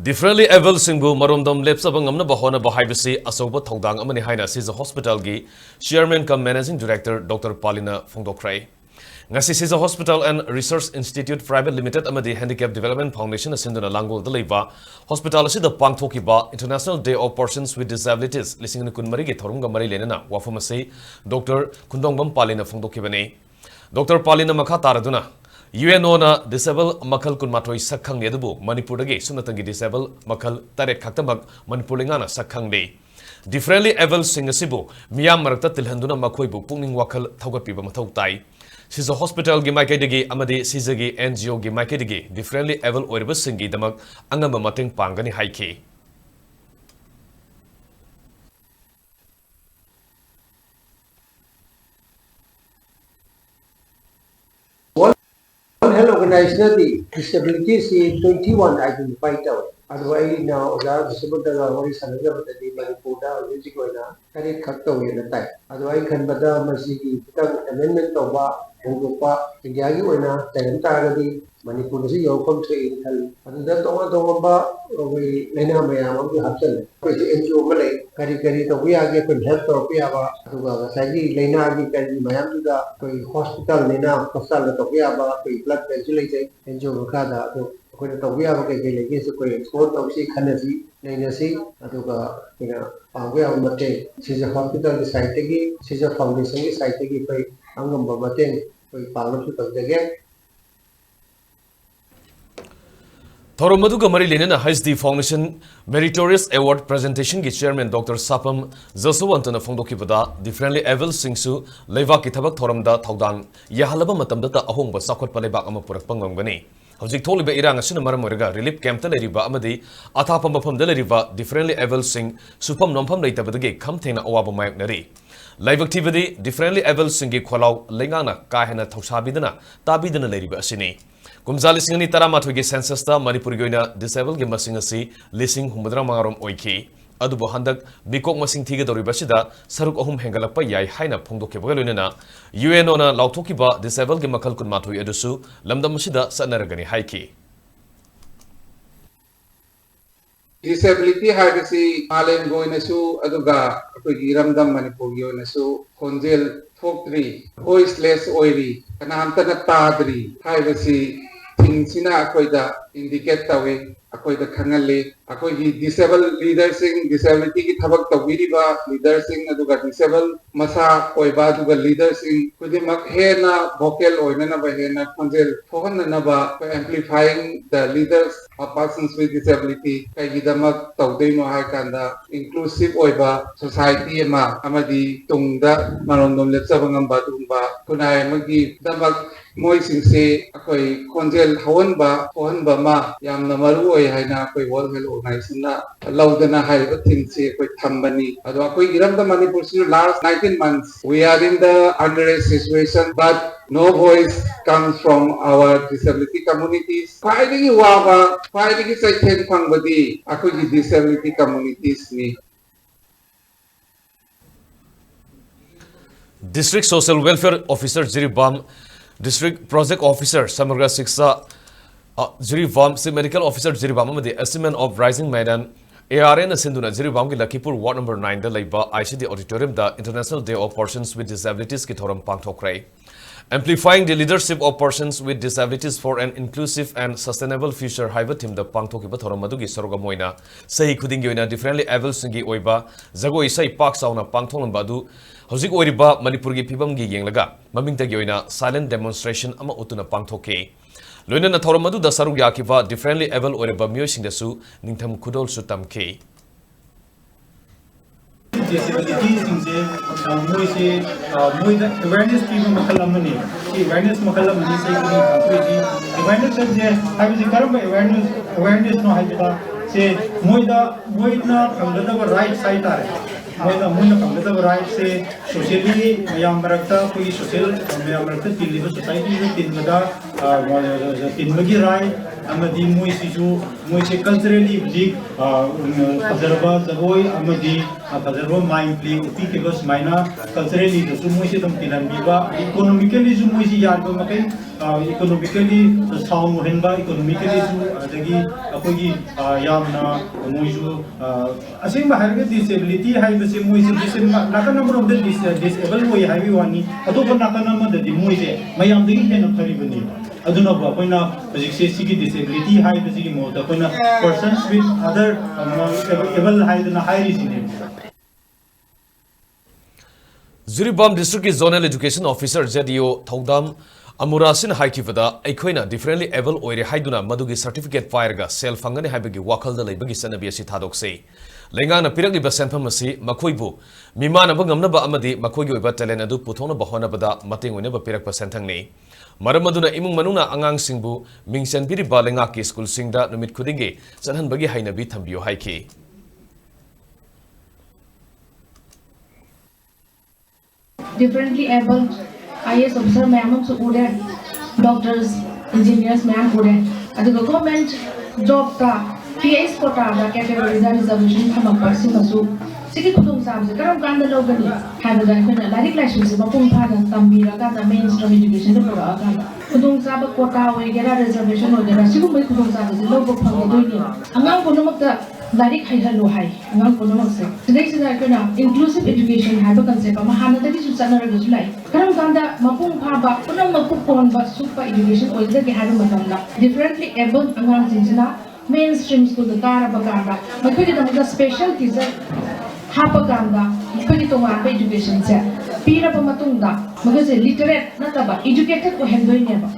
Differently able singbu maromdom lepsabang amna bahona bahaibasi asoba thodang amani haina Sisa Hospital gi Chairman cum Managing Director Dr. Palina Pangthok-Nakhre. Ngasi Sisa Hospital and Research Institute Private Limited amadi Handicap Development Foundation asinduna langol dalaiba hospital asida pangthokiba International Day of Persons with Disabilities lising kunmari gi thorumga mari lenana wafamasi Dr. Kundongbam Palina Pangthokibani. Dr. Palina makha taraduna UNO na disable makal kun matoi sakhang yedubu Manipur dagi sunatangi disable makal taret khaktamak Manipur lingana sakhang de differently able singasibu miyam marakta tilhanduna makhoi bu pungning wakal thaugapiba mathau tai Sisa Hospital gi maikai dagi amadi Sisa gi NGO gi maikai dagi differently able oiriba singi damak angama mateng pangani haiki Health Organization the Disabilities in 21 identified out. Otherwise, now the disability is another Manipur, music or carry Kakto in the time. Otherwise, can Bada Masiki amendment of Ogopa, Yaguana, Tayantari, Manipur, Yokom to Imphal. And that Tomba, we Lena Mayam to Hudson. NGO Malay, Kari to we are getting help or Piaba to Sagi, Lena, Mayam to the hospital, Lena, Costa, to Piaba, blood ventilator, NGO Kada, to we have a against the export of sea canasi, Nanasi, Aduga, we have Mate, she's a hospital site, she's a foundation site, by Angam Bamatin, with Parliament of the game. Thouram Pangthok-Nakhre lenana HD Foundation Meritorious Award Presentation gi Chairman Dr. Sapam Jasawantana Phongdokibada differently able singsu leiva ki thabak thoram da thodang yahalaba matamda ta ahongba sakhot palebak ama purakpa ngamgani hojik tholiba irang asina maram orga relief camp ta leriba amadi athapa mafam da leriba differently able sing supam nompham leitabadagi khamthena awaba mayaknari laibak thibadi differently able singi kholau lengana ka hena thosabidana tabidana leriba asini Kumzali singani taramathugi census ta Manipuri goina disable gi masing asi lising humudra mangarom oiki adubo handak bikok masing thiga doribasida saruk ahum hengalakpa yai haina phongdokeba loinana UNO na lauthokiba disable gi makal kun mathui adusu lamdam masida sanaragani haiki Disability haibasi malen goinasu aduga akogi ramdam Manipur goinasu konjel thokri voiceless oiri kanamtana tadri haibasi thingsina akoida indicate tawi akoida khangali akoigi disabled leaders in disability ki thabak tawiriba leaders in aduga disabled masa oiba aduga leaders in kudimak hena vocal oinana ba hena konjel thohanna ba amplifying the leaders of persons with disability kaigidamak tawdeino haikanda inclusive oiba society ma amadi tungda marondom lepsabangam ba tungba kunai magi damak moi singse akoi konjel hawan ba ma yamna maru oi haina akoi World Health Organization na laudana haiba thingse akoi thambani ado akoi iramda Manipur si last 19 months we are in the underage situation but no voice comes from our disability communities finally wawa finally saithen phangbadi akoi disability communities ni District Social Welfare Officer Jiribam District Project Officer Samagra Siksa Jiribam Medical Officer Jiribam the Estimate of Rising Maidan ARN Sinduna Jiribam ki Lakipur Ward number 9 da Laiba ICD Auditorium da International Day of Persons with Disabilities ki Thouram Pangthok-Nakhre Amplifying the leadership of persons with disabilities for an inclusive and sustainable future haiba Theme da Pangthok-Nakhre Thouram adugi saroga moina sahi khudingi oina differently able singi oiba jagoi sai pak sauna pangthoknamba adu hojik oiriba Manipur gi phibam gi yenglaga mamingtagi oina silent demonstration ama utuna pangthoke loinana Thouram adu da sarug yakiba differently able oiriba miyosing dasu ningtham khudol su tamke Disabilities thingse moi se moi the awareness people makalamani ki awareness makalamani se ki country awareness je habi karam awareness no haida se moi na kamdada right side are moi na kamdada right se socially mayam barakta koi social mayam barakta tiliba society में तीन मदा tinbagi rai amadi moi sisu moi se culturally weak fazarba jagoi amadi fazarba mind play upi ke bas maina culturally to moi se dam tilan biba economically su moi se yar ba makai economically sound henba economically su adagi akogi yamna moi su asing ba harga disability hai base moi se nakana mo of the disable moi hai wi wani ado ba nakana mo the moi se mayam digi hen khari bani aduna ba koina project sigi disability hai base gi mo da koina persons with other able hai na high risk Zuribam District ki Zonal Education Officer ZDO Thouram Amurasin haikibada aikoina differently able oire haiduna madugi certificate fire ga sel fangane haibagi wakal da leibagi sanabi asi thadokse lenga na piragli ba senpham asi makoibu mimana ba ngamna ba amadi makoigi oiba talent adu puthona ba hona bada mating oine ba pirak pa senthang nei maram aduna imung manuna angang singbu mingsen biri ba lenga ki school singda numit khudingi sanhan bagi hainabi thambiyo haiki differently able IAS officer ma'am so ude doctors engineers ma'am ude adu government job ta PS quota da category da reservation thama person asu sigi khudung sam se karam kan da logani haiba da khona larik license se mapung pha da tambira ka da mainstream education da pura ka khudung sa ba quota we gera reservation ho gera sigu mai khudung sa se logo phang doi ni angang kono mak da larik hai halu hai angang kono mak se today se da kana inclusive education haiba concept ma hana da ki su sana ra su lai karam kan da mapung pha ba kono mapung pon ba super education oi da ke haru matam la differently able angang sinsina mainstream school da kara ba kara makhoi da special teacher hapaganda ikoi to ma education se pira pa matung da magase literate na ta ba educated ko hendoi ne ba